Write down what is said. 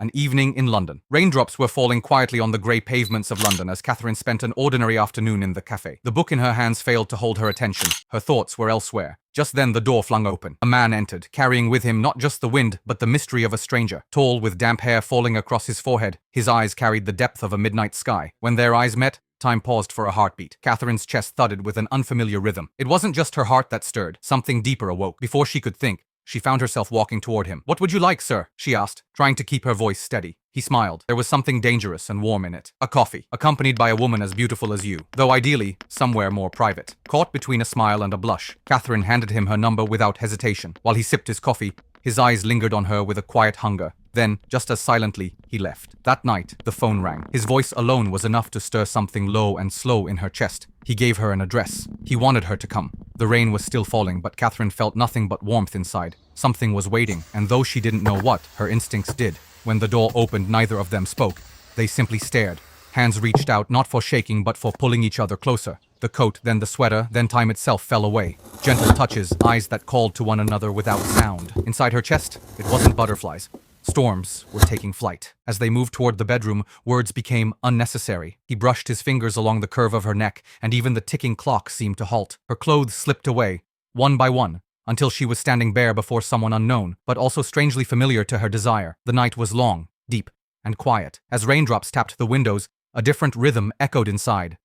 An evening in London. Raindrops were falling quietly on the grey pavements of London as Catherine spent an ordinary afternoon in the café. The book in her hands failed to hold her attention. Her thoughts were elsewhere. Just then the door flung open. A man entered, carrying with him not just the wind, but the mystery of a stranger. Tall, with damp hair falling across his forehead, his eyes carried the depth of a midnight sky. When their eyes met, time paused for a heartbeat. Catherine's chest thudded with an unfamiliar rhythm. It wasn't just her heart that stirred. Something deeper awoke. Before she could think, she found herself walking toward him. "What would you like, sir?" she asked, trying to keep her voice steady. He smiled. There was something dangerous and warm in it. "A coffee, accompanied by a woman as beautiful as you, though ideally somewhere more private." Caught between a smile and a blush, Catherine handed him her number without hesitation. While he sipped his coffee, his eyes lingered on her with a quiet hunger. Then, just as silently, he left. That night, the phone rang. His voice alone was enough to stir something low and slow in her chest. He gave her an address. He wanted her to come. The rain was still falling, but Catherine felt nothing but warmth inside. Something was waiting, and though she didn't know what, her instincts did. When the door opened, neither of them spoke. They simply stared. Hands reached out, not for shaking, but for pulling each other closer. The coat, then the sweater, then time itself fell away. Gentle touches, eyes that called to one another without sound. Inside her chest, it wasn't butterflies. Storms were taking flight. As they moved toward the bedroom, words became unnecessary. He brushed his fingers along the curve of her neck, and even the ticking clock seemed to halt. Her clothes slipped away, one by one, until she was standing bare before someone unknown, but also strangely familiar to her desire. The night was long, deep, and quiet. As raindrops tapped the windows, a different rhythm echoed inside.